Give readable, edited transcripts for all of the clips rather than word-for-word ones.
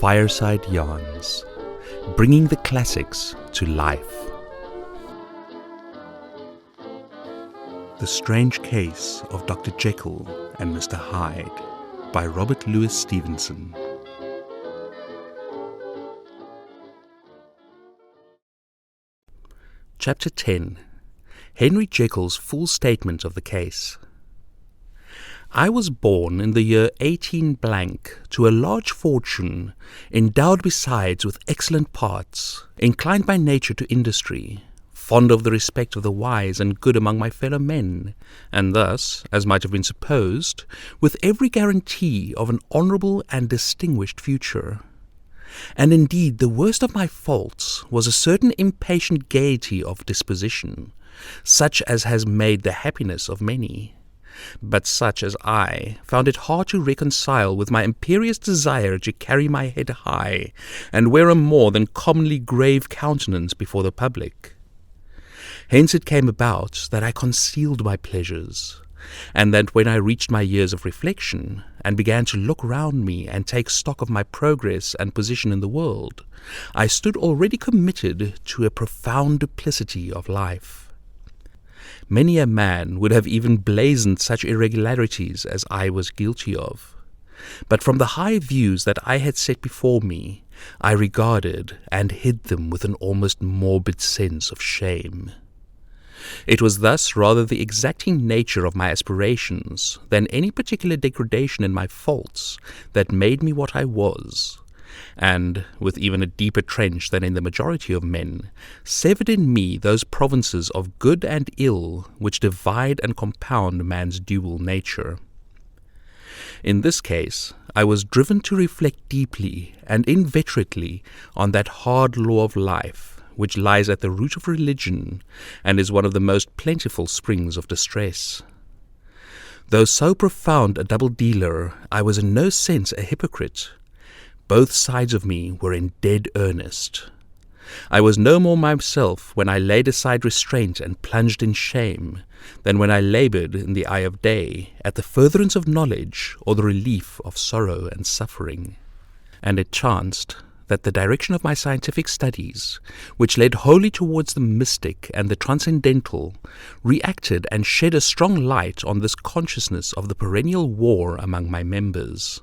Fireside Yarns, bringing the classics to life. The Strange Case of Dr. Jekyll and Mr. Hyde by Robert Louis Stevenson. Chapter 10. Henry Jekyll's full statement of the case. I was born in the year 18 to a large fortune, endowed besides with excellent parts, inclined by nature to industry, fond of the respect of the wise and good among my fellow men, and thus, as might have been supposed, with every guarantee of an honourable and distinguished future. And indeed the worst of my faults was a certain impatient gaiety of disposition, such as has made the happiness of many, but such as I found it hard to reconcile with my imperious desire to carry my head high, and wear a more than commonly grave countenance before the public. Hence it came about that I concealed my pleasures, and that when I reached my years of reflection, and began to look round me and take stock of my progress and position in the world, I stood already committed to a profound duplicity of life. Many a man would have even blazoned such irregularities as I was guilty of, but from the high views that I had set before me, I regarded and hid them with an almost morbid sense of shame. It was thus rather the exacting nature of my aspirations than any particular degradation in my faults that made me what I was, and, with even a deeper trench than in the majority of men, severed in me those provinces of good and ill which divide and compound man's dual nature. In this case, I was driven to reflect deeply and inveterately on that hard law of life which lies at the root of religion and is one of the most plentiful springs of distress. Though so profound a double-dealer, I was in no sense a hypocrite. Both sides of me were in dead earnest. I was no more myself when I laid aside restraint and plunged in shame than when I laboured in the eye of day at the furtherance of knowledge or the relief of sorrow and suffering. And it chanced that the direction of my scientific studies, which led wholly towards the mystic and the transcendental, reacted and shed a strong light on this consciousness of the perennial war among my members.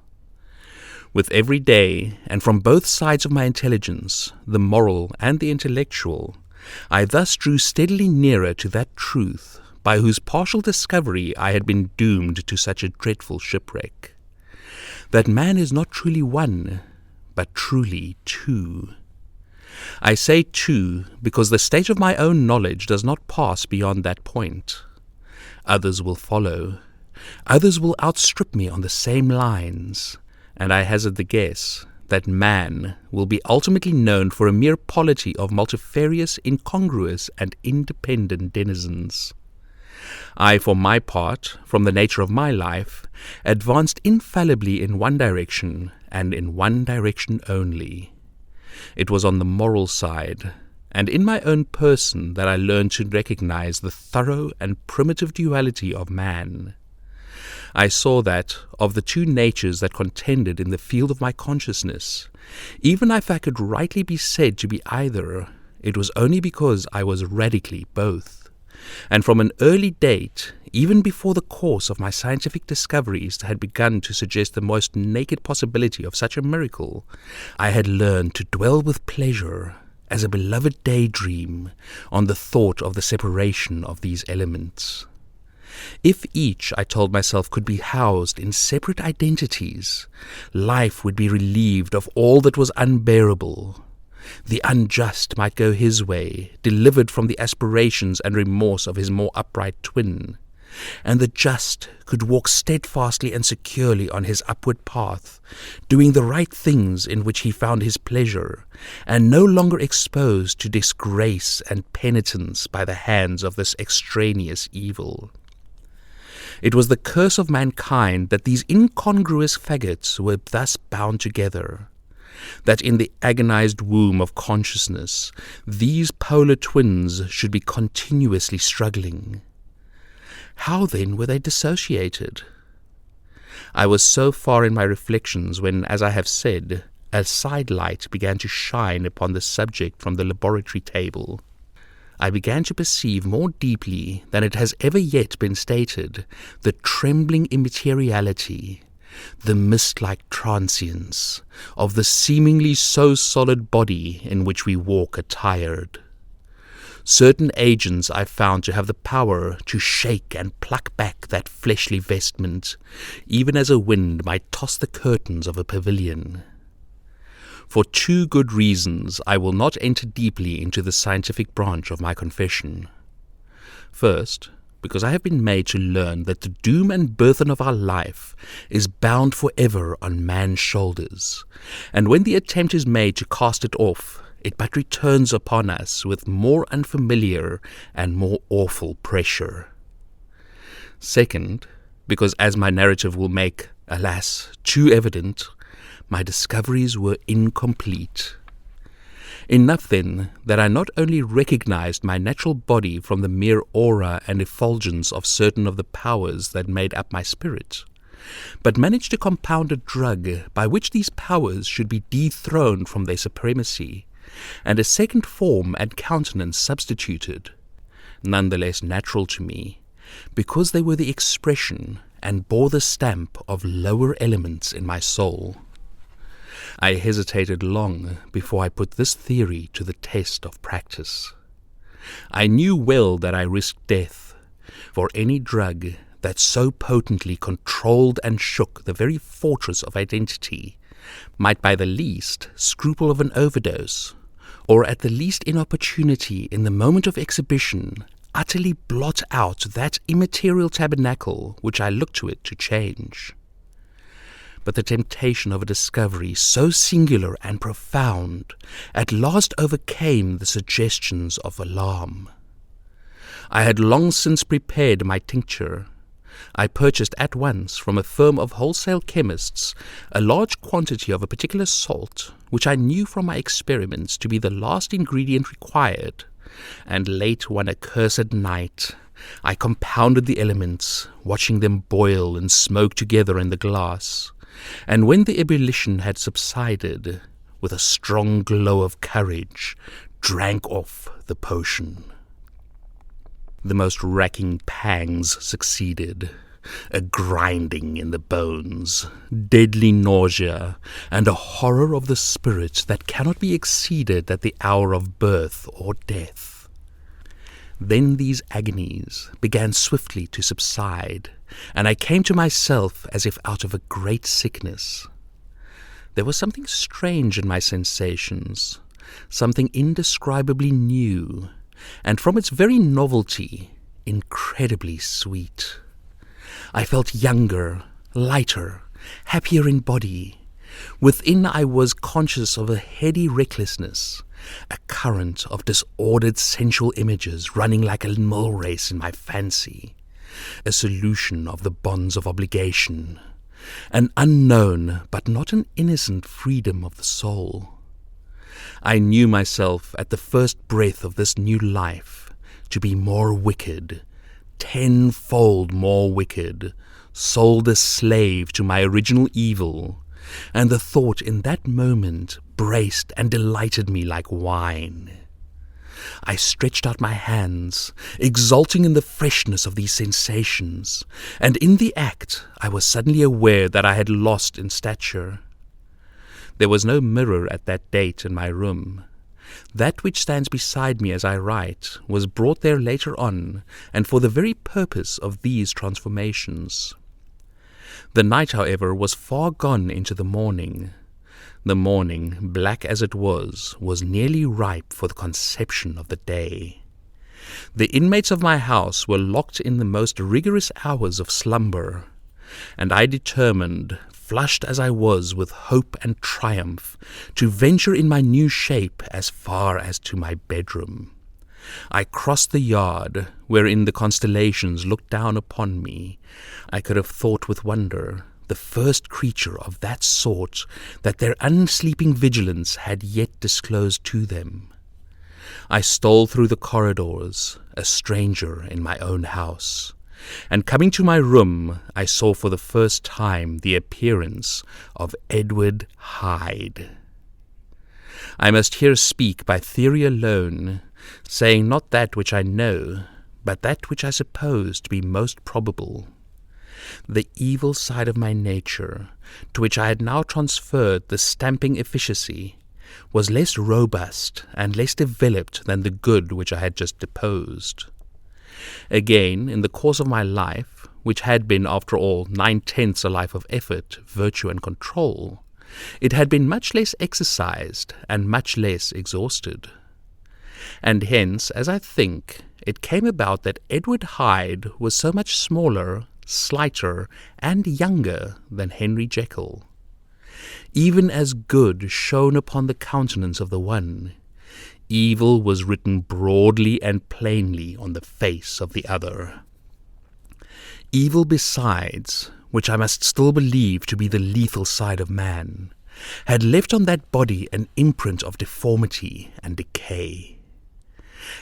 With every day, and from both sides of my intelligence, the moral and the intellectual, I thus drew steadily nearer to that truth by whose partial discovery I had been doomed to such a dreadful shipwreck, that man is not truly one, but truly two. I say two because the state of my own knowledge does not pass beyond that point. Others will follow. Others will outstrip me on the same lines, and I hazard the guess that man will be ultimately known for a mere polity of multifarious, incongruous, and independent denizens. I, for my part, from the nature of my life, advanced infallibly in one direction, and in one direction only. It was on the moral side, and in my own person, that I learned to recognize the thorough and primitive duality of man. I saw that, of the two natures that contended in the field of my consciousness, even if I could rightly be said to be either, it was only because I was radically both. And from an early date, even before the course of my scientific discoveries had begun to suggest the most naked possibility of such a miracle, I had learned to dwell with pleasure, as a beloved daydream, on the thought of the separation of these elements. If each, I told myself, could be housed in separate identities, life would be relieved of all that was unbearable. The unjust might go his way, delivered from the aspirations and remorse of his more upright twin, and the just could walk steadfastly and securely on his upward path, doing the right things in which he found his pleasure, and no longer exposed to disgrace and penitence by the hands of this extraneous evil. It was the curse of mankind that these incongruous faggots were thus bound together, that in the agonized womb of consciousness these polar twins should be continuously struggling. How then were they dissociated? I was so far in my reflections when, as I have said, a side light began to shine upon the subject from the laboratory table. I began to perceive more deeply than it has ever yet been stated the trembling immateriality, the mist-like transience of the seemingly so solid body in which we walk attired. Certain agents I found to have the power to shake and pluck back that fleshly vestment, even as a wind might toss the curtains of a pavilion. For 2 good reasons, I will not enter deeply into the scientific branch of my confession. First, because I have been made to learn that the doom and burthen of our life is bound forever on man's shoulders, and when the attempt is made to cast it off, it but returns upon us with more unfamiliar and more awful pressure. Second, because as my narrative will make, alas, too evident, my discoveries were incomplete. Enough, then, that I not only recognized my natural body from the mere aura and effulgence of certain of the powers that made up my spirit, but managed to compound a drug by which these powers should be dethroned from their supremacy, and a second form and countenance substituted, none the less natural to me, because they were the expression and bore the stamp of lower elements in my soul. I hesitated long before I put this theory to the test of practice. I knew well that I risked death, for any drug that so potently controlled and shook the very fortress of identity might by the least scruple of an overdose, or at the least inopportunity in the moment of exhibition, utterly blot out that immaterial tabernacle which I looked to it to change. But the temptation of a discovery so singular and profound at last overcame the suggestions of alarm. I had long since prepared my tincture. I purchased at once from a firm of wholesale chemists a large quantity of a particular salt, which I knew from my experiments to be the last ingredient required, and late one accursed night I compounded the elements, watching them boil and smoke together in the glass, and when the ebullition had subsided, with a strong glow of courage, drank off the potion. The most racking pangs succeeded, a grinding in the bones, deadly nausea, and a horror of the spirit that cannot be exceeded at the hour of birth or death. Then these agonies began swiftly to subside, and I came to myself as if out of a great sickness. There was something strange in my sensations, something indescribably new, and from its very novelty, incredibly sweet. I felt younger, lighter, happier in body. Within I was conscious of a heady recklessness, a current of disordered sensual images running like a mill race in my fancy, a solution of the bonds of obligation, an unknown but not an innocent freedom of the soul. I knew myself at the first breath of this new life to be more wicked, tenfold more wicked, sold a slave to my original evil, and the thought in that moment braced and delighted me like wine. I stretched out my hands, exulting in the freshness of these sensations, and in the act I was suddenly aware that I had lost in stature. There was no mirror at that date in my room. That which stands beside me as I write was brought there later on, and for the very purpose of these transformations. The night, however, was far gone into the morning. The morning, black as it was nearly ripe for the conception of the day. The inmates of my house were locked in the most rigorous hours of slumber, and I determined, flushed as I was with hope and triumph, to venture in my new shape as far as to my bedroom. I crossed the yard, wherein the constellations looked down upon me. I could have thought with wonder, the first creature of that sort that their unsleeping vigilance had yet disclosed to them. I stole through the corridors, a stranger in my own house, and coming to my room, I saw for the first time the appearance of Edward Hyde. I must here speak by theory alone, saying not that which I know, but that which I suppose to be most probable. The evil side of my nature, to which I had now transferred the stamping efficacy, was less robust and less developed than the good which I had just deposed. Again, in the course of my life, which had been, after all, 9/10 a life of effort, virtue, and control, it had been much less exercised and much less exhausted. And hence, as I think, it came about that Edward Hyde was so much smaller, slighter, and younger than Henry Jekyll. Even as good shone upon the countenance of the one, evil was written broadly and plainly on the face of the other. Evil besides, which I must still believe to be the lethal side of man, had left on that body an imprint of deformity and decay.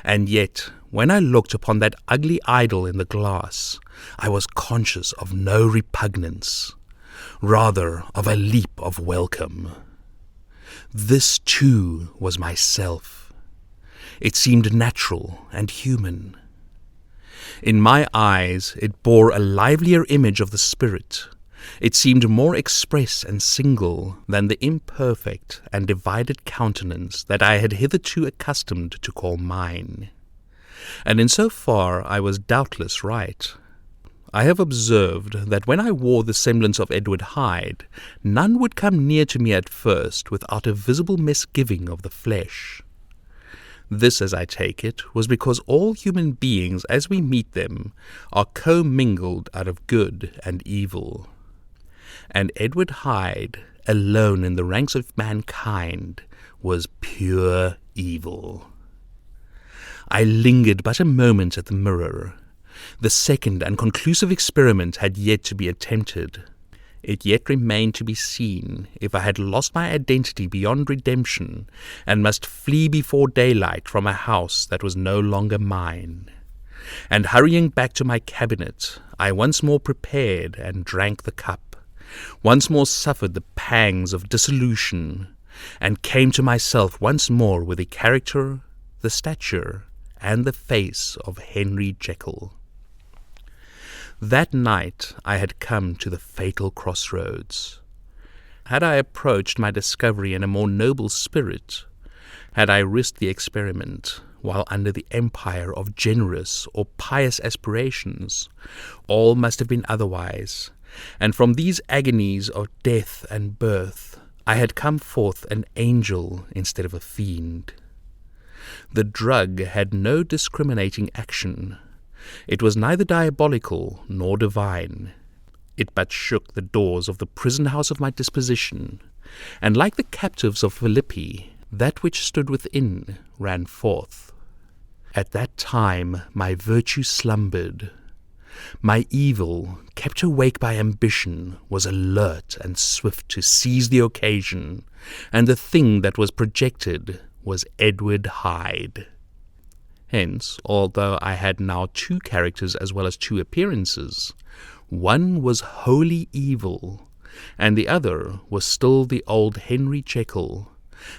And yet, when I looked upon that ugly idol in the glass, I was conscious of no repugnance, rather of a leap of welcome. This too was myself. It seemed natural and human. In my eyes it bore a livelier image of the spirit. It seemed more express and single than the imperfect and divided countenance that I had hitherto accustomed to call mine. And in so far I was doubtless right. I have observed that when I wore the semblance of Edward Hyde, none would come near to me at first without a visible misgiving of the flesh. This, as I take it, was because all human beings, as we meet them, are commingled out of good and evil. And Edward Hyde, alone in the ranks of mankind, was pure evil. I lingered but a moment at the mirror. The second and conclusive experiment had yet to be attempted. It yet remained to be seen if I had lost my identity beyond redemption and must flee before daylight from a house that was no longer mine. And hurrying back to my cabinet, I once more prepared and drank the cup, once more suffered the pangs of dissolution, and came to myself once more with the character, the stature, and the face of Henry Jekyll. That night I had come to the fatal crossroads. Had I approached my discovery in a more noble spirit, had I risked the experiment while under the empire of generous or pious aspirations, all must have been otherwise, and from these agonies of death and birth I had come forth an angel instead of a fiend. The drug had no discriminating action. It was neither diabolical nor divine. It but shook the doors of the prison house of my disposition, and like the captives of Philippi, that which stood within ran forth. At that time my virtue slumbered. My evil, kept awake by ambition, was alert and swift to seize the occasion, and the thing that was projected was Edward Hyde. Hence, although I had now two characters as well as two appearances, one was wholly evil, and the other was still the old Henry Jekyll,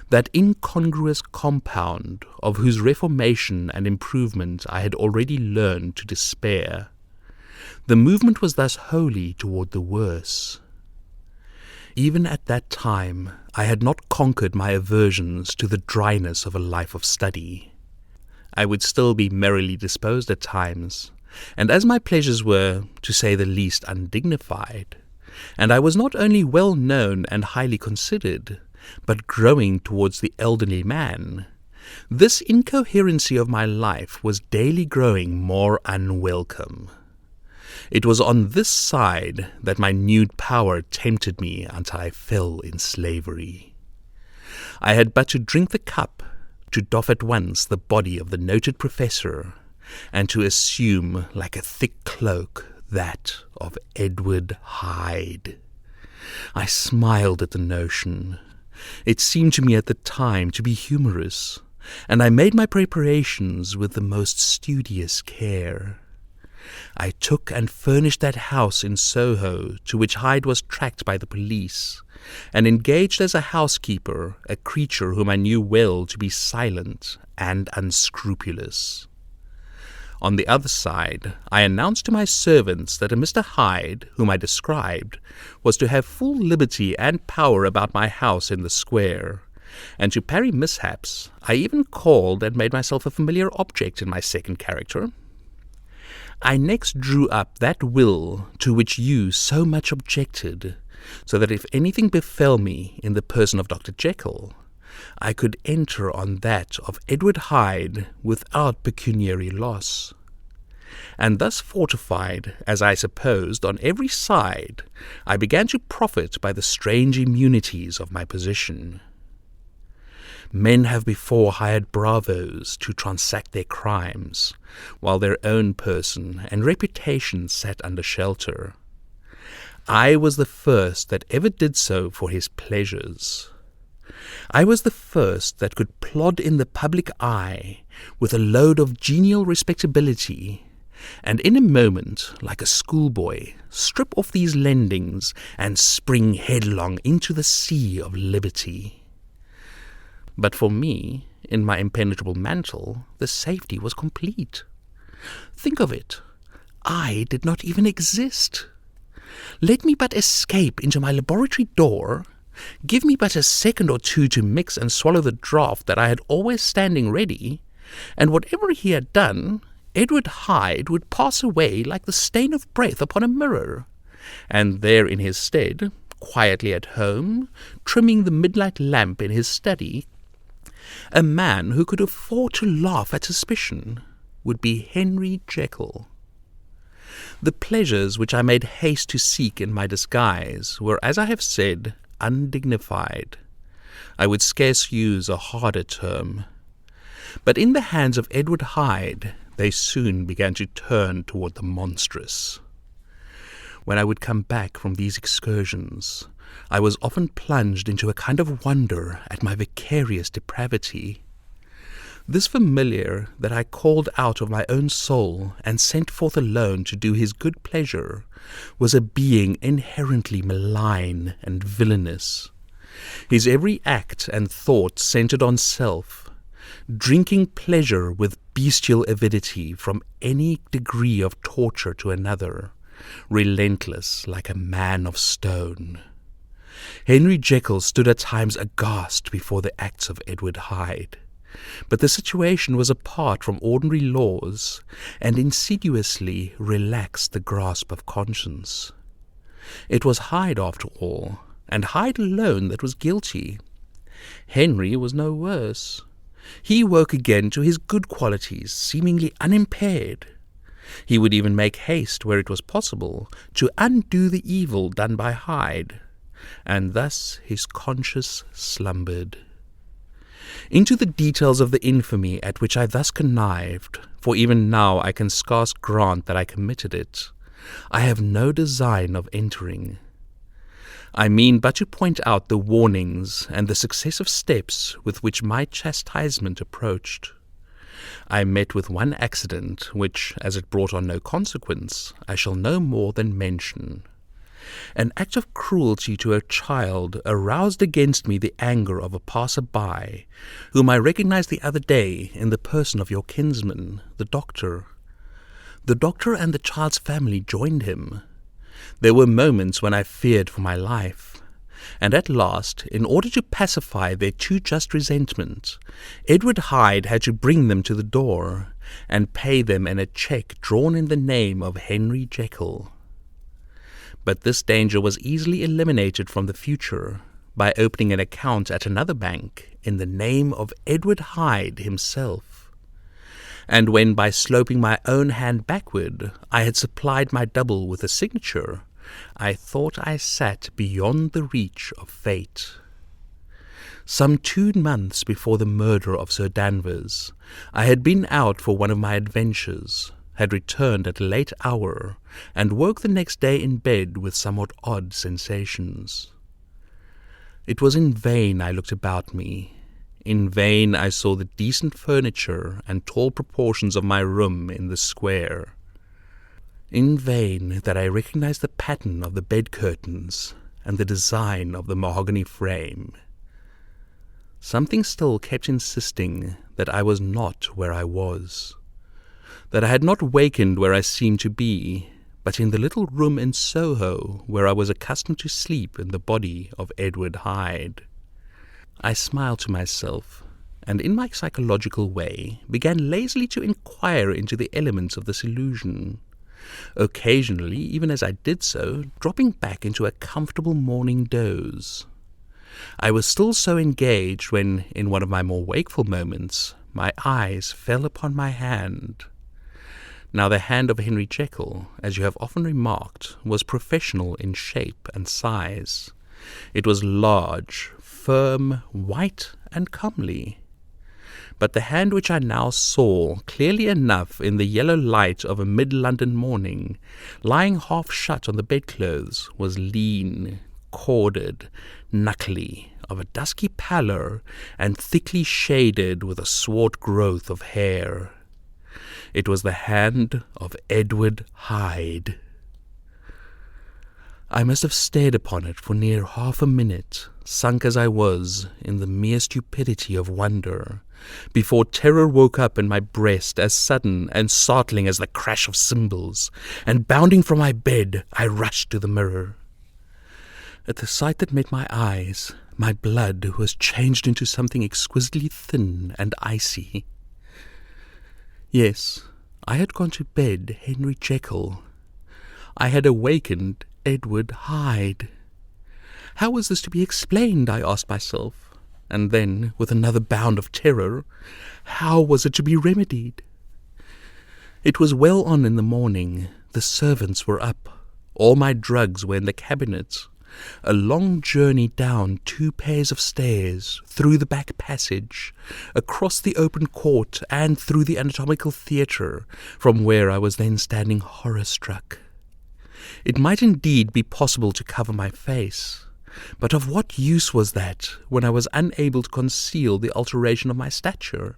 that incongruous compound of whose reformation and improvement I had already learned to despair. The movement was thus wholly toward the worse. Even at that time I had not conquered my aversions to the dryness of a life of study. I would still be merrily disposed at times, and as my pleasures were, to say the least, undignified, and I was not only well known and highly considered, but growing towards the elderly man, this incoherency of my life was daily growing more unwelcome. It was on this side that my nude power tempted me until I fell in slavery. I had but to drink the cup, to doff at once the body of the noted professor, and to assume like a thick cloak that of Edward Hyde. I smiled at the notion. It seemed to me at the time to be humorous, and I made my preparations with the most studious care. I took and furnished that house in Soho to which Hyde was tracked by the police, and engaged as a housekeeper a creature whom I knew well to be silent and unscrupulous. On the other side, I announced to my servants that a Mr. Hyde, whom I described, was to have full liberty and power about my house in the square, and to parry mishaps, I even called and made myself a familiar object in my second character. I next drew up that will to which you so much objected, so that if anything befell me in the person of Dr. Jekyll, I could enter on that of Edward Hyde without pecuniary loss. And thus fortified, as I supposed, on every side, I began to profit by the strange immunities of my position. Men have before hired bravos to transact their crimes, while their own person and reputation sat under shelter. I was the first that ever did so for his pleasures. I was the first that could plod in the public eye with a load of genial respectability, and in a moment, like a schoolboy, strip off these lendings and spring headlong into the sea of liberty. But for me, in my impenetrable mantle, the safety was complete. Think of it. I did not even exist. Let me but escape into my laboratory door, give me but a second or two to mix and swallow the draught that I had always standing ready, and whatever he had done, Edward Hyde would pass away like the stain of breath upon a mirror, and there in his stead, quietly at home, trimming the midnight lamp in his study, a man who could afford to laugh at suspicion would be Henry Jekyll. The pleasures which I made haste to seek in my disguise were, as I have said, undignified. I would scarce use a harder term. But in the hands of Edward Hyde, they soon began to turn toward the monstrous. When I would come back from these excursions, I was often plunged into a kind of wonder at my vicarious depravity. This familiar that I called out of my own soul and sent forth alone to do his good pleasure was a being inherently malign and villainous. His every act and thought centered on self, drinking pleasure with bestial avidity from any degree of torture to another, relentless like a man of stone. Henry Jekyll stood at times aghast before the acts of Edward Hyde, but the situation was apart from ordinary laws, and insidiously relaxed the grasp of conscience. It was Hyde, after all, and Hyde alone, that was guilty. Henry was no worse. He woke again to his good qualities, seemingly unimpaired. He would even make haste, where it was possible, to undo the evil done by Hyde, and thus his conscience slumbered. Into the details of the infamy at which I thus connived, for even now I can scarce grant that I committed it, I have no design of entering. I mean but to point out the warnings and the successive steps with which my chastisement approached. I met with one accident, which, as it brought on no consequence, I shall no more than mention. An act of cruelty to a child aroused against me the anger of a passer-by, whom I recognized the other day in the person of your kinsman, the doctor. The doctor and the child's family joined him. There were moments when I feared for my life, and at last, in order to pacify their too just resentment, Edward Hyde had to bring them to the door, and pay them in a cheque drawn in the name of Henry Jekyll. But this danger was easily eliminated from the future by opening an account at another bank in the name of Edward Hyde himself. And when, by sloping my own hand backward, I had supplied my double with a signature, I thought I sat beyond the reach of fate. Some 2 months before the murder of Sir Danvers, I had been out for one of my adventures, had returned at a late hour, and woke the next day in bed with somewhat odd sensations. It was in vain I looked about me. In vain I saw the decent furniture and tall proportions of my room in the square. In vain that I recognized the pattern of the bed curtains and the design of the mahogany frame. Something still kept insisting that I was not where I was, that I had not wakened where I seemed to be, but in the little room in Soho where I was accustomed to sleep in the body of Edward Hyde. I smiled to myself, and in my psychological way began lazily to inquire into the elements of this illusion, occasionally, even as I did so, dropping back into a comfortable morning doze. I was still so engaged when, in one of my more wakeful moments, my eyes fell upon my hand. Now the hand of Henry Jekyll, as you have often remarked, was professional in shape and size. It was large, firm, white, and comely. But the hand which I now saw clearly enough in the yellow light of a mid-London morning, lying half shut on the bedclothes, was lean, corded, knuckly, of a dusky pallor, and thickly shaded with a swart growth of hair. It was the hand of Edward Hyde. I must have stared upon it for near half a minute, sunk as I was in the mere stupidity of wonder, before terror woke up in my breast as sudden and startling as the crash of cymbals, and bounding from my bed, I rushed to the mirror. At the sight that met my eyes, my blood was changed into something exquisitely thin and icy. Yes, I had gone to bed Henry Jekyll. I had awakened Edward Hyde. How was this to be explained, I asked myself, and then, with another bound of terror, how was it to be remedied? It was well on in the morning. The servants were up. All my drugs were in the cabinet. A long journey down 2 pairs of stairs, through the back passage, across the open court, and through the anatomical theatre, from where I was then standing horror-struck. It might indeed be possible to cover my face, but of what use was that when I was unable to conceal the alteration of my stature?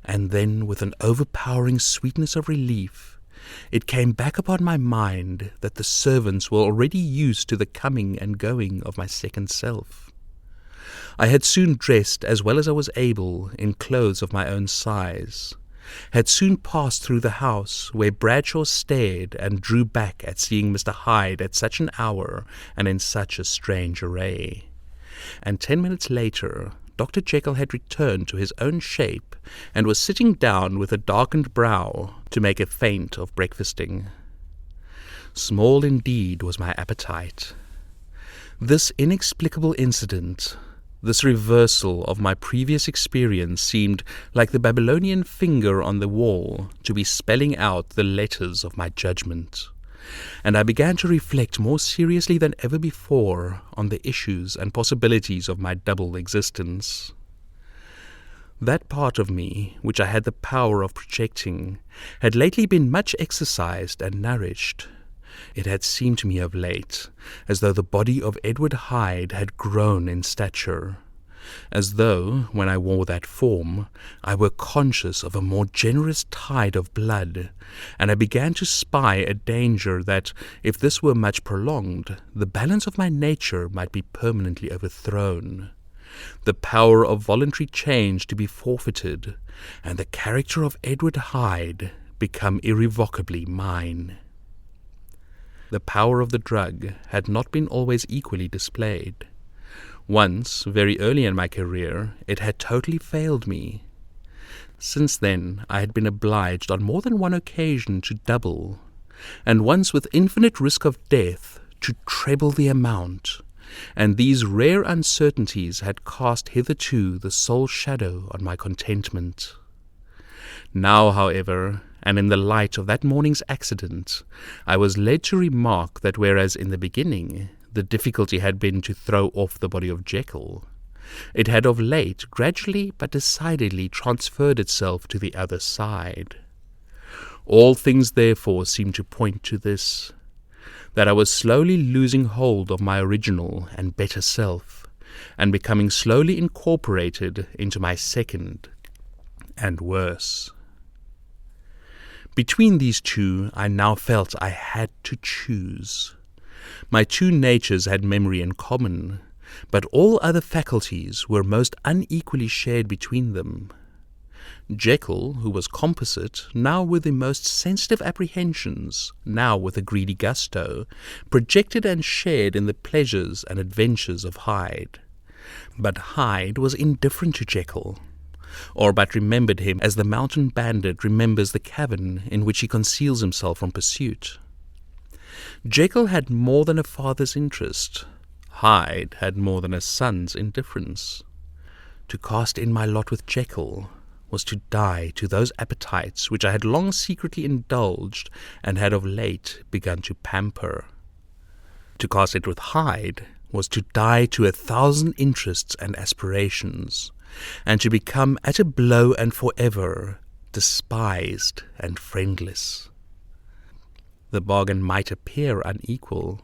And then, with an overpowering sweetness of relief, it came back upon my mind that the servants were already used to the coming and going of my second self. I had soon dressed as well as I was able in clothes of my own size, had soon passed through the house where Bradshaw stared and drew back at seeing Mr. Hyde at such an hour and in such a strange array, and 10 minutes later Dr. Jekyll had returned to his own shape and was sitting down with a darkened brow to make a feint of breakfasting. Small indeed was my appetite. This inexplicable incident, this reversal of my previous experience, seemed, like the Babylonian finger on the wall, to be spelling out the letters of my judgment, and I began to reflect more seriously than ever before on the issues and possibilities of my double existence. That part of me, which I had the power of projecting, had lately been much exercised and nourished. It had seemed to me of late as though the body of Edward Hyde had grown in stature, as though, when I wore that form, I were conscious of a more generous tide of blood, and I began to spy a danger that, if this were much prolonged, the balance of my nature might be permanently overthrown, the power of voluntary change to be forfeited, and the character of Edward Hyde become irrevocably mine. The power of the drug had not been always equally displayed. Once, very early in my career, it had totally failed me. Since then, I had been obliged on more than one occasion to double, and once with infinite risk of death, to treble the amount, and these rare uncertainties had cast hitherto the sole shadow on my contentment. Now, however, and in the light of that morning's accident, I was led to remark that whereas in the beginning the difficulty had been to throw off the body of Jekyll, it had of late gradually but decidedly transferred itself to the other side. All things therefore seemed to point to this, that I was slowly losing hold of my original and better self, and becoming slowly incorporated into my second and worse. Between these two, I now felt I had to choose. My two natures had memory in common, but all other faculties were most unequally shared between them. Jekyll, who was composite, now with the most sensitive apprehensions, now with a greedy gusto, projected and shared in the pleasures and adventures of Hyde. But Hyde was indifferent to Jekyll, or but remembered him as the mountain bandit remembers the cavern in which he conceals himself from pursuit. Jekyll had more than a father's interest. Hyde had more than a son's indifference. To cast in my lot with Jekyll was to die to those appetites which I had long secretly indulged and had of late begun to pamper. To cast it with Hyde was to die to 1,000 interests and aspirations, and to become at a blow and forever despised and friendless. The bargain might appear unequal,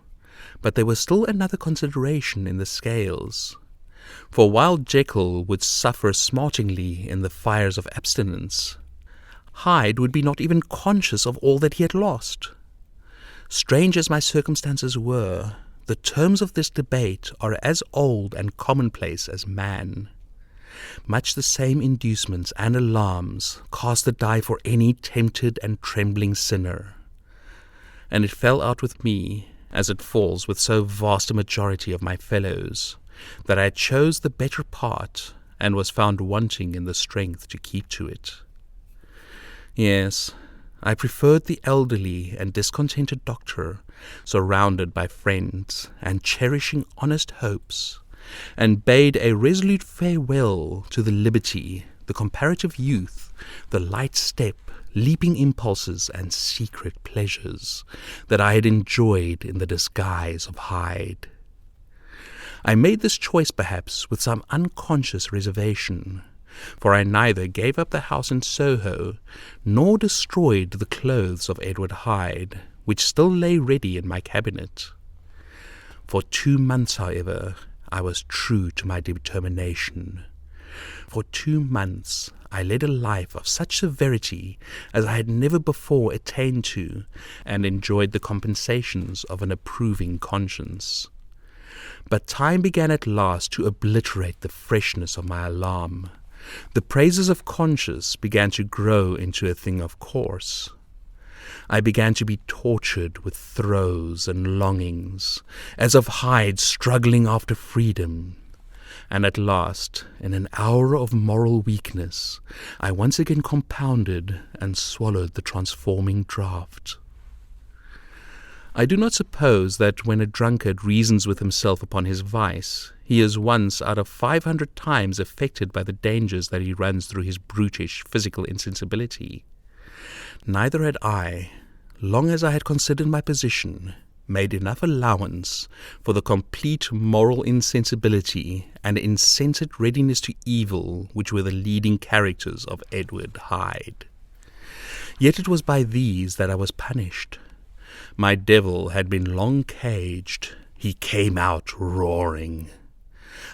but there was still another consideration in the scales. For while Jekyll would suffer smartingly in the fires of abstinence, Hyde would be not even conscious of all that he had lost. Strange as my circumstances were, the terms of this debate are as old and commonplace as man. Much the same inducements and alarms cast the die for any tempted and trembling sinner. And it fell out with me, as it falls with so vast a majority of my fellows, that I chose the better part, and was found wanting in the strength to keep to it. Yes, I preferred the elderly and discontented doctor, surrounded by friends, and cherishing honest hopes, and bade a resolute farewell to the liberty, the comparative youth, the light step, leaping impulses, and secret pleasures that I had enjoyed in the disguise of Hyde. I made this choice perhaps with some unconscious reservation, for I neither gave up the house in Soho, nor destroyed the clothes of Edward Hyde, which still lay ready in my cabinet. For 2 months, however, I was true to my determination. For 2 months I led a life of such severity as I had never before attained to, and enjoyed the compensations of an approving conscience. But time began at last to obliterate the freshness of my alarm. The praises of conscience began to grow into a thing of course. I began to be tortured with throes and longings, as of Hyde struggling after freedom. And at last, in an hour of moral weakness, I once again compounded and swallowed the transforming draught. I do not suppose that when a drunkard reasons with himself upon his vice, he is once out of 500 times affected by the dangers that he runs through his brutish physical insensibility. Neither had I, long as I had considered my position, made enough allowance for the complete moral insensibility and insensate readiness to evil which were the leading characters of Edward Hyde. Yet it was by these that I was punished. My devil had been long caged. He came out roaring.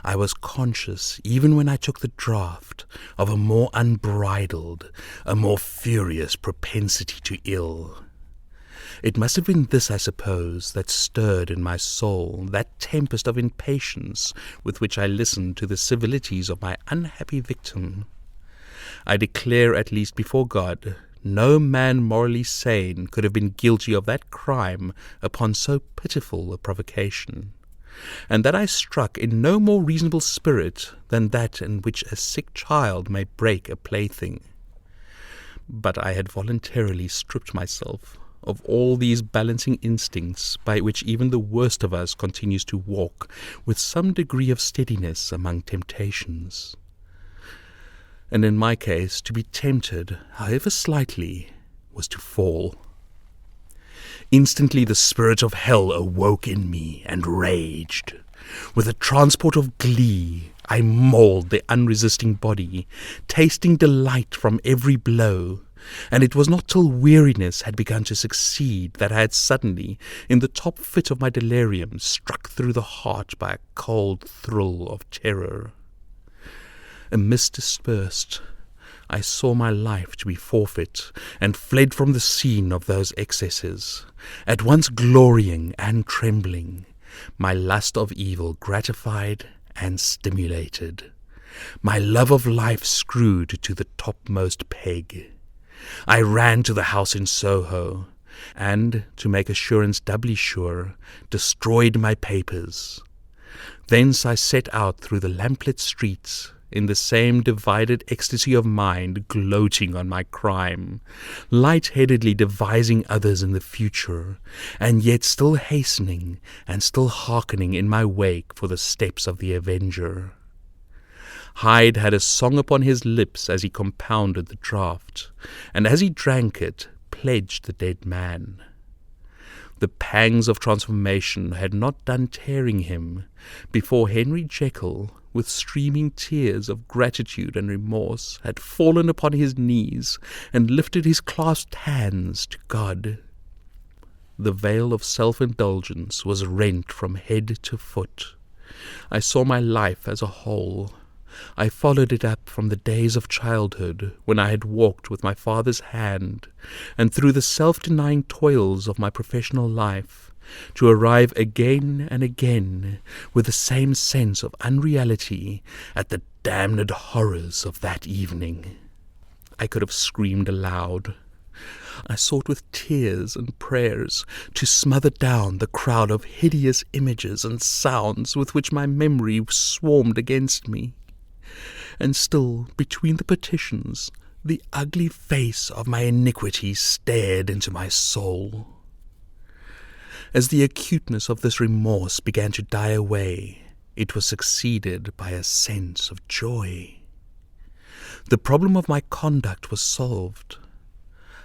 I was conscious, even when I took the draught, of a more unbridled, a more furious propensity to ill. It must have been this, I suppose, that stirred in my soul that tempest of impatience with which I listened to the civilities of my unhappy victim. I declare, at least before God, no man morally sane could have been guilty of that crime upon so pitiful a provocation, and that I struck in no more reasonable spirit than that in which a sick child may break a plaything. But I had voluntarily stripped myself of all these balancing instincts by which even the worst of us continues to walk with some degree of steadiness among temptations. And in my case, to be tempted, however slightly, was to fall. Instantly the spirit of hell awoke in me and raged. With a transport of glee, I mauled the unresisting body, tasting delight from every blow, and it was not till weariness had begun to succeed that I had suddenly, in the top fit of my delirium, struck through the heart by a cold thrill of terror. A mist dispersed. I saw my life to be forfeit, and fled from the scene of those excesses, at once glorying and trembling, my lust of evil gratified and stimulated, my love of life screwed to the topmost peg. I ran to the house in Soho, and, to make assurance doubly sure, destroyed my papers. Thence I set out through the lamplit streets, in the same divided ecstasy of mind, gloating on my crime, light-headedly devising others in the future, and yet still hastening and still hearkening in my wake for the steps of the avenger. Hyde had a song upon his lips as he compounded the draught, and as he drank it, pledged the dead man. The pangs of transformation had not done tearing him, before Henry Jekyll, with streaming tears of gratitude and remorse, had fallen upon his knees and lifted his clasped hands to God. The veil of self-indulgence was rent from head to foot. I saw my life as a whole. I followed it up from the days of childhood, when I had walked with my father's hand, and through the self-denying toils of my professional life, to arrive again and again, with the same sense of unreality, at the damned horrors of that evening. I could have screamed aloud. I sought with tears and prayers to smother down the crowd of hideous images and sounds with which my memory swarmed against me. And still, between the petitions, the ugly face of my iniquity stared into my soul. As the acuteness of this remorse began to die away, it was succeeded by a sense of joy. The problem of my conduct was solved.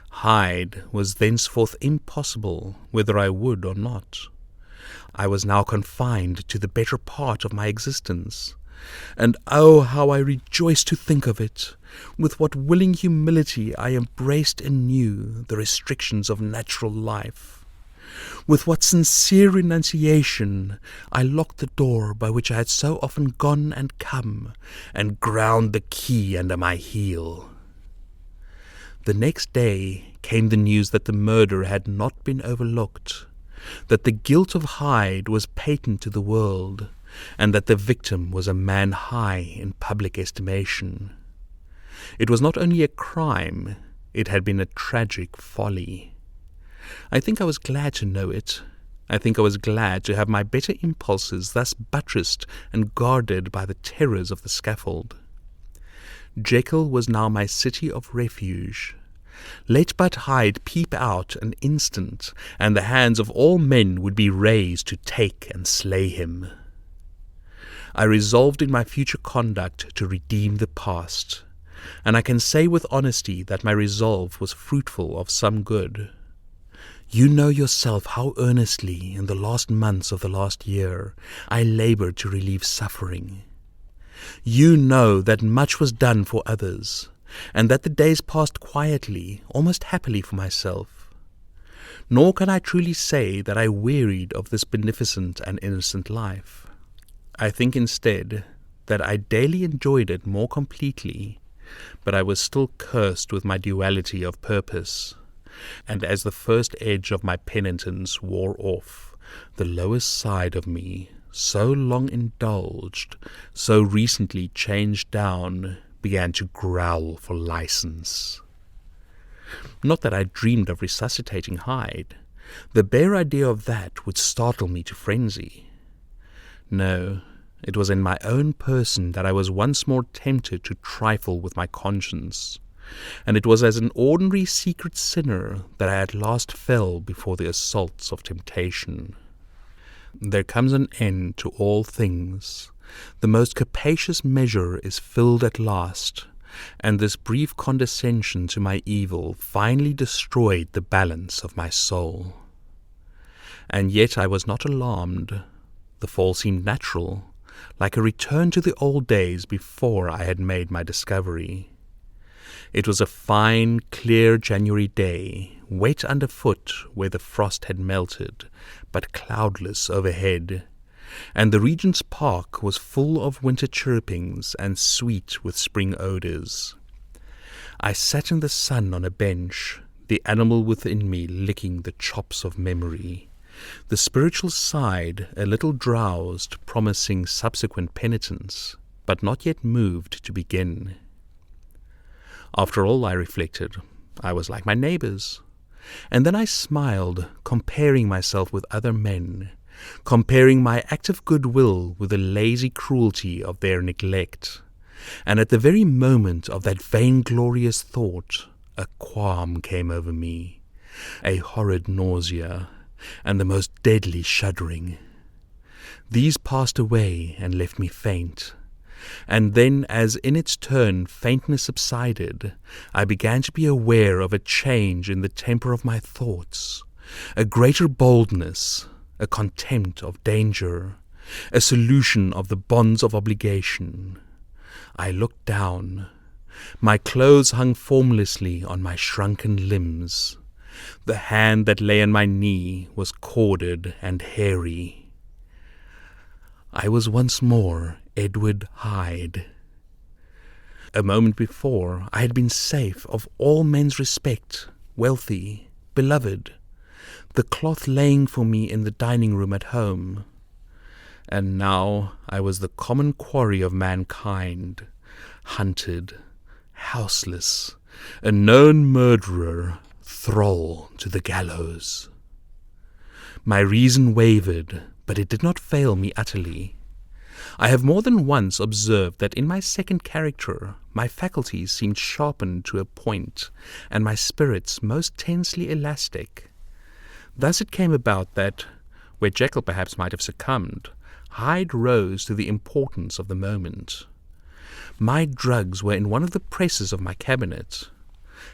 Hyde was thenceforth impossible, whether I would or not. I was now confined to the better part of my existence. And oh, how I rejoiced to think of it! With what willing humility I embraced anew the restrictions of natural life! With what sincere renunciation I locked the door by which I had so often gone and come, and ground the key under my heel! The next day came the news that the murder had not been overlooked, that the guilt of Hyde was patent to the world, and that the victim was a man high in public estimation. It was not only a crime, it had been a tragic folly. I think I was glad to know it. I think I was glad to have my better impulses thus buttressed and guarded by the terrors of the scaffold. Jekyll was now my city of refuge. Let but Hyde peep out an instant, and the hands of all men would be raised to take and slay him. I resolved in my future conduct to redeem the past, and I can say with honesty that my resolve was fruitful of some good. You know yourself how earnestly, in the last months of the last year, I labored to relieve suffering. You know that much was done for others, and that the days passed quietly, almost happily for myself. Nor can I truly say that I wearied of this beneficent and innocent life. I think instead that I daily enjoyed it more completely, but I was still cursed with my duality of purpose, and as the first edge of my penitence wore off, the lowest side of me, so long indulged, so recently changed down, began to growl for license. Not that I dreamed of resuscitating Hyde. The bare idea of that would startle me to frenzy. No, it was in my own person that I was once more tempted to trifle with my conscience, and it was as an ordinary secret sinner that I at last fell before the assaults of temptation. There comes an end to all things. The most capacious measure is filled at last, and this brief condescension to my evil finally destroyed the balance of my soul. And yet I was not alarmed. The fall seemed natural, like a return to the old days before I had made my discovery. It was a fine, clear January day, wet underfoot where the frost had melted, but cloudless overhead, and the Regent's Park was full of winter chirrupings and sweet with spring odours. I sat in the sun on a bench, the animal within me licking the chops of memory, the spiritual side a little drowsed, promising subsequent penitence, but not yet moved to begin. After all, I reflected, I was like my neighbors. And then I smiled, comparing myself with other men, comparing my active goodwill with the lazy cruelty of their neglect. And at the very moment of that vainglorious thought, a qualm came over me, a horrid nausea, and the most deadly shuddering. These passed away and left me faint. And then, as in its turn faintness subsided, I began to be aware of a change in the temper of my thoughts, a greater boldness, a contempt of danger, a solution of the bonds of obligation. I looked down. My clothes hung formlessly on my shrunken limbs. The hand that lay on my knee was corded and hairy. I was once more Edward Hyde. A moment before, I had been safe of all men's respect, wealthy, beloved, the cloth laying for me in the dining room at home. And now I was the common quarry of mankind, hunted, houseless, a known murderer, thrall to the gallows. My reason wavered, but it did not fail me utterly. I have more than once observed that in my second character my faculties seemed sharpened to a point, and my spirits most tensely elastic. Thus it came about that, where Jekyll perhaps might have succumbed, Hyde rose to the importance of the moment. My drugs were in one of the presses of my cabinet.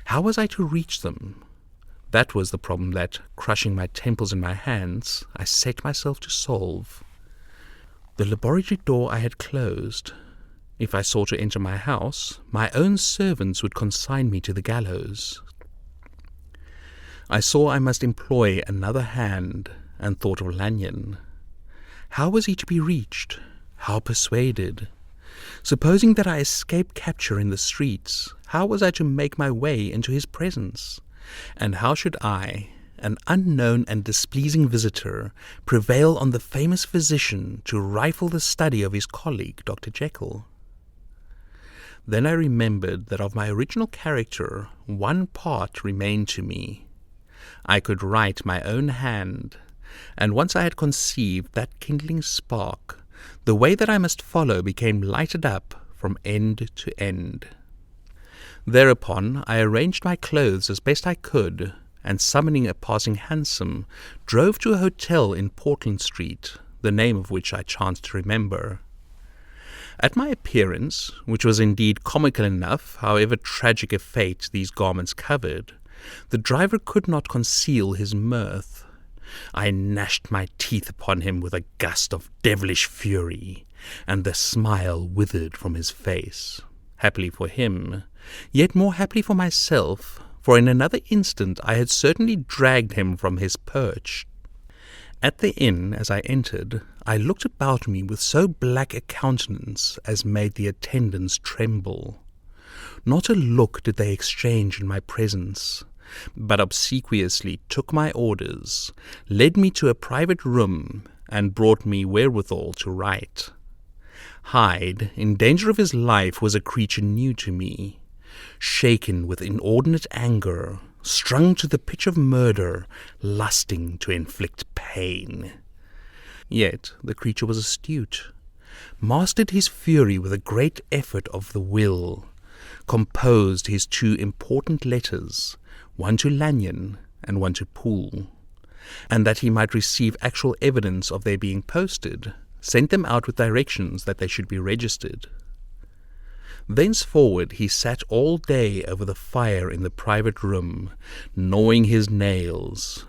How was I to reach them? That was the problem that, crushing my temples in my hands, I set myself to solve. The laboratory door I had closed. If I sought to enter my house, my own servants would consign me to the gallows. I saw I must employ another hand, and thought of Lanyon. How was he to be reached? How persuaded? Supposing that I escaped capture in the streets, how was I to make my way into his presence? And how should I, an unknown and displeasing visitor, prevail on the famous physician to rifle the study of his colleague, Dr. Jekyll? Then I remembered that of my original character, one part remained to me. I could write my own hand, and once I had conceived that kindling spark, the way that I must follow became lighted up from end to end. Thereupon I arranged my clothes as best I could, and summoning a passing hansom, drove to a hotel in Portland Street, the name of which I chanced to remember. At my appearance, which was indeed comical enough, however tragic a fate these garments covered, the driver could not conceal his mirth. I gnashed my teeth upon him with a gust of devilish fury, and the smile withered from his face. Happily for him, yet more happily for myself, for in another instant I had certainly dragged him from his perch. At the inn, as I entered, I looked about me with so black a countenance as made the attendants tremble. Not a look did they exchange in my presence, but obsequiously took my orders, led me to a private room, and brought me wherewithal to write. Hyde, in danger of his life, was a creature new to me, shaken with inordinate anger, strung to the pitch of murder, lusting to inflict pain. Yet the creature was astute, mastered his fury with a great effort of the will, composed his two important letters, one to Lanyon and one to Poole, and that he might receive actual evidence of their being posted, sent them out with directions that they should be registered. Thenceforward he sat all day over the fire in the private room, gnawing his nails.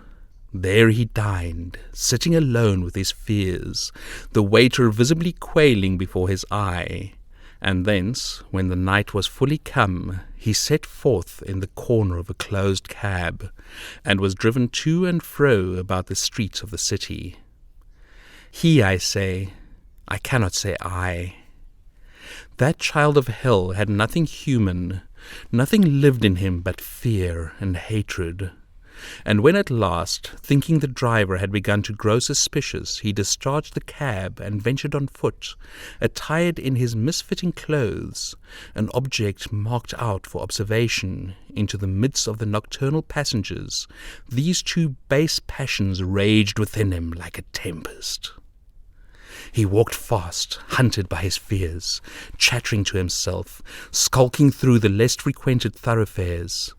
There he dined, sitting alone with his fears, the waiter visibly quailing before his eye, and thence, when the night was fully come, he set forth in the corner of a closed cab, and was driven to and fro about the streets of the city. He, I say, I cannot say I. That child of hell had nothing human, Nothing lived in him but fear and hatred. And when at last, thinking the driver had begun to grow suspicious, he discharged the cab and ventured on foot, attired in his misfitting clothes, an object marked out for observation, into the midst of the nocturnal passengers, these two base passions raged within him like a tempest. He walked fast, hunted by his fears, chattering to himself, skulking through the less frequented thoroughfares,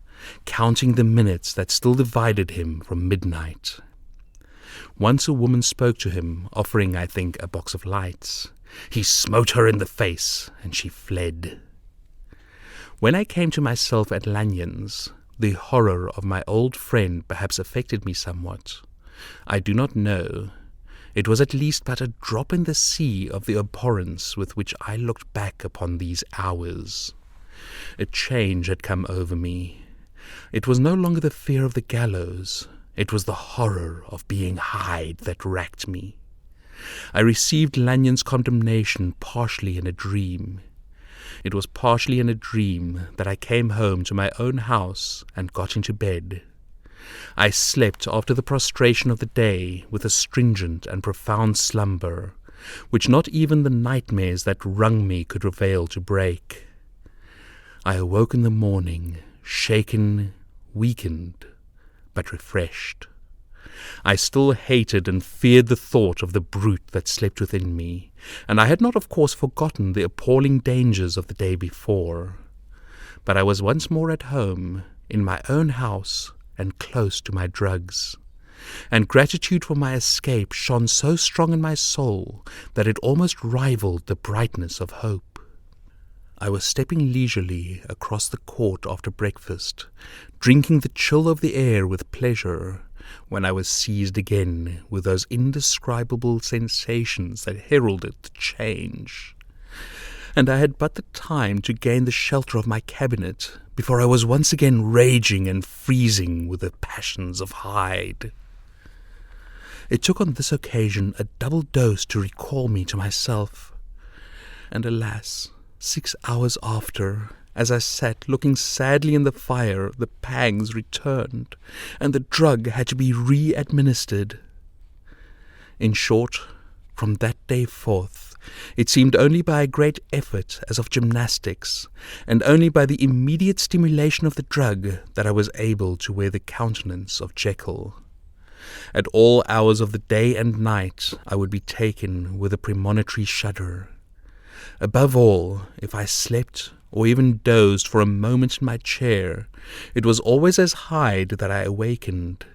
counting the minutes that still divided him from midnight. Once a woman spoke to him, offering, I think, a box of lights. He smote her in the face, and she fled. When I came to myself at Lanyon's, the horror of my old friend perhaps affected me somewhat. I do not know. It was at least but a drop in the sea of the abhorrence with which I looked back upon these hours. A change had come over me. It was no longer the fear of the gallows. It was the horror of being Hyde that racked me. I received Lanyon's condemnation partially in a dream. It was partially in a dream that I came home to my own house and got into bed. I slept after the prostration of the day with a stringent and profound slumber, which not even the nightmares that wrung me could avail to break. I awoke in the morning, shaken, weakened, but refreshed. I still hated and feared the thought of the brute that slept within me, and I had not, of course, forgotten the appalling dangers of the day before. But I was once more at home, in my own house, and close to my drugs, and gratitude for my escape shone so strong in my soul that it almost rivaled the brightness of hope. I was stepping leisurely across the court after breakfast, drinking the chill of the air with pleasure, when I was seized again with those indescribable sensations that heralded the change. And I had but the time to gain the shelter of my cabinet before I was once again raging and freezing with the passions of Hyde. It took on this occasion a double dose to recall me to myself, and alas, 6 hours after, as I sat looking sadly in the fire, the pangs returned, and the drug had to be re-administered. In short, from that day forth, it seemed only by a great effort as of gymnastics, and only by the immediate stimulation of the drug, that I was able to wear the countenance of Jekyll. At all hours of the day and night I would be taken with a premonitory shudder. Above all, if I slept or even dozed for a moment in my chair, it was always as Hyde that I awakened.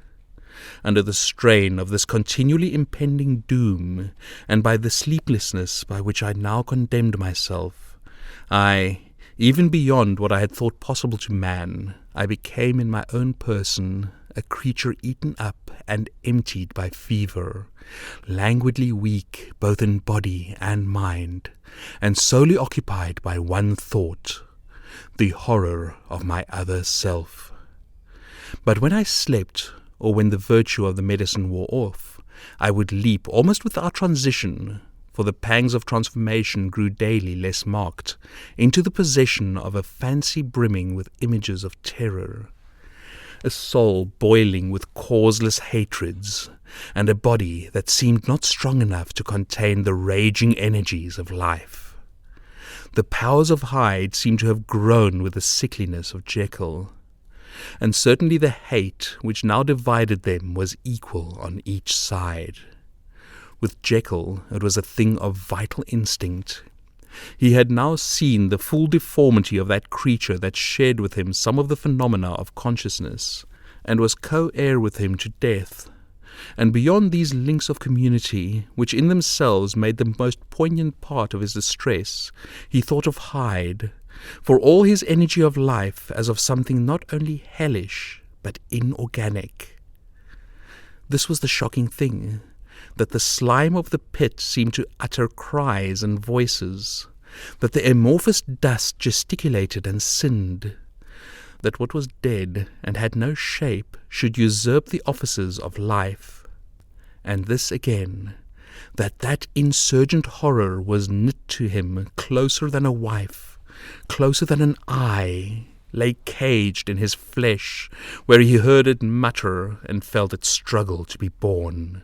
Under the strain of this continually impending doom, and by the sleeplessness by which I now condemned myself, even beyond what I had thought possible to man, I became in my own person a creature eaten up and emptied by fever, languidly weak both in body and mind, and solely occupied by one thought, the horror of my other self. But when I slept, or when the virtue of the medicine wore off, I would leap almost without transition, for the pangs of transformation grew daily less marked, into the possession of a fancy brimming with images of terror, a soul boiling with causeless hatreds, and a body that seemed not strong enough to contain the raging energies of life. The powers of Hyde seemed to have grown with the sickliness of Jekyll, and certainly the hate which now divided them was equal on each side. With Jekyll it was a thing of vital instinct. He had now seen the full deformity of that creature that shared with him some of the phenomena of consciousness, and was co-heir with him to death. And beyond these links of community, which in themselves made the most poignant part of his distress, he thought of Hyde, for all his energy of life, as of something not only hellish, but inorganic. This was the shocking thing, that the slime of the pit seemed to utter cries and voices, that the amorphous dust gesticulated and sinned, that what was dead and had no shape should usurp the offices of life, and this again, that insurgent horror was knit to him closer than a wife, closer than an eye, lay caged in his flesh, where he heard it mutter and felt it struggle to be born.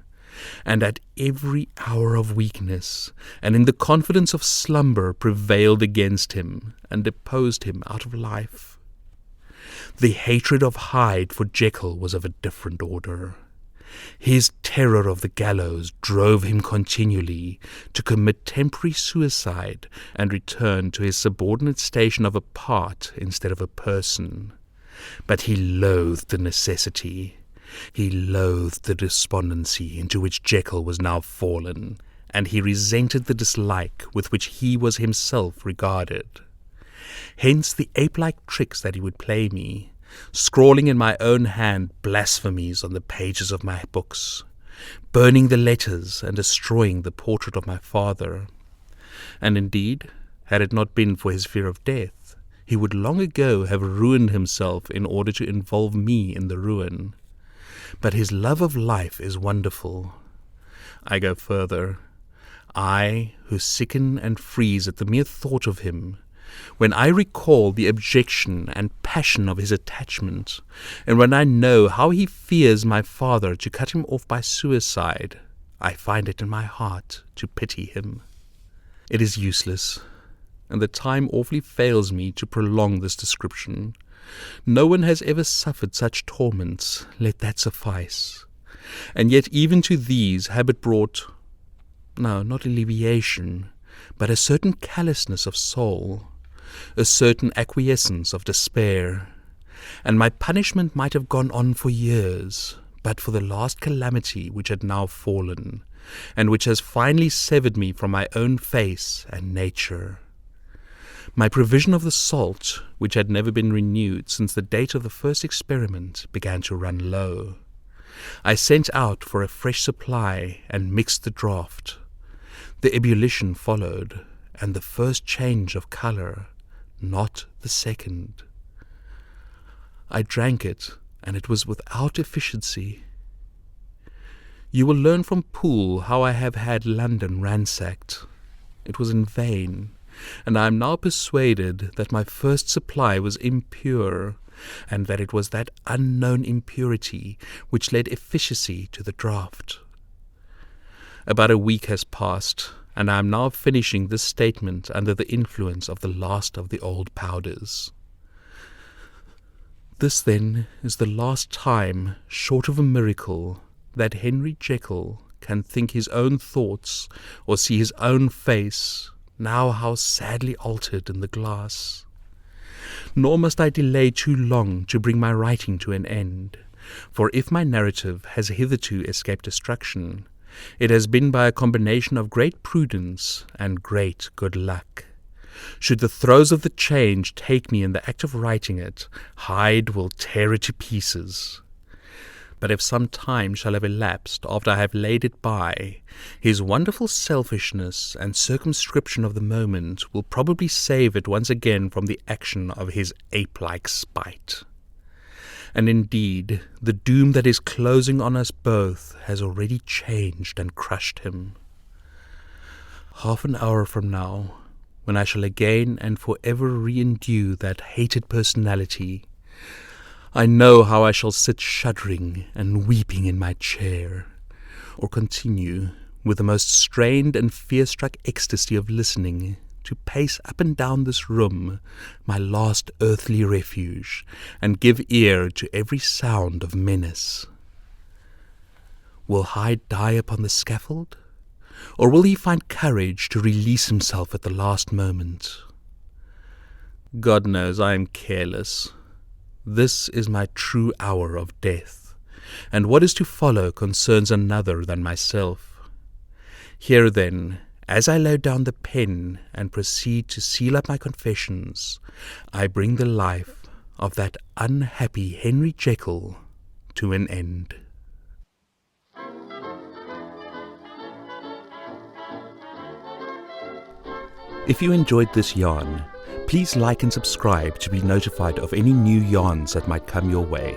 And at every hour of weakness, and in the confidence of slumber, prevailed against him, and deposed him out of life. The hatred of Hyde for Jekyll was of a different order. His terror of the gallows drove him continually to commit temporary suicide and return to his subordinate station of a part instead of a person. But he loathed the necessity. He loathed the despondency into which Jekyll was now fallen, and he resented the dislike with which he was himself regarded. Hence the ape-like tricks that he would play me, scrawling in my own hand blasphemies on the pages of my books, burning the letters and destroying the portrait of my father. And indeed, had it not been for his fear of death, he would long ago have ruined himself in order to involve me in the ruin. But his love of life is wonderful. I go further. I, who sicken and freeze at the mere thought of him, when I recall the abjection and passion of his attachment, and when I know how he fears my father to cut him off by suicide, I find it in my heart to pity him. It is useless, and the time awfully fails me to prolong this description. No one has ever suffered such torments, let that suffice. And yet even to these habit brought, no, not alleviation, but a certain callousness of soul, a certain acquiescence of despair, and my punishment might have gone on for years, but for the last calamity which had now fallen, and which has finally severed me from my own face and nature. My provision of the salt, which had never been renewed since the date of the first experiment, began to run low. I sent out for a fresh supply and mixed the draught. The ebullition followed, and the first change of colour, not the second. I drank it, and it was without efficiency. You will learn from Poole how I have had London ransacked. It was in vain, and I am now persuaded that my first supply was impure, and that it was that unknown impurity which led efficacy to the draught. About a week has passed, and I am now finishing this statement under the influence of the last of the old powders. This, then, is the last time, short of a miracle, that Henry Jekyll can think his own thoughts or see his own face, now how sadly altered in the glass. Nor must I delay too long to bring my writing to an end, for if my narrative has hitherto escaped destruction, it has been by a combination of great prudence and great good luck. Should the throes of the change take me in the act of writing it, Hyde will tear it to pieces. But if some time shall have elapsed after I have laid it by, his wonderful selfishness and circumscription of the moment will probably save it once again from the action of his ape-like spite. And indeed, the doom that is closing on us both has already changed and crushed him. Half an hour from now, when I shall again and forever re-endue that hated personality, I know how I shall sit shuddering and weeping in my chair, or continue, with the most strained and fear-struck ecstasy of listening, to pace up and down this room, my last earthly refuge, and give ear to every sound of menace. Will Hyde die upon the scaffold, or will he find courage to release himself at the last moment? God knows I am careless. This is my true hour of death, and what is to follow concerns another than myself. Here then, as I lay down the pen and proceed to seal up my confessions, I bring the life of that unhappy Henry Jekyll to an end. If you enjoyed this yarn, please like and subscribe to be notified of any new yarns that might come your way.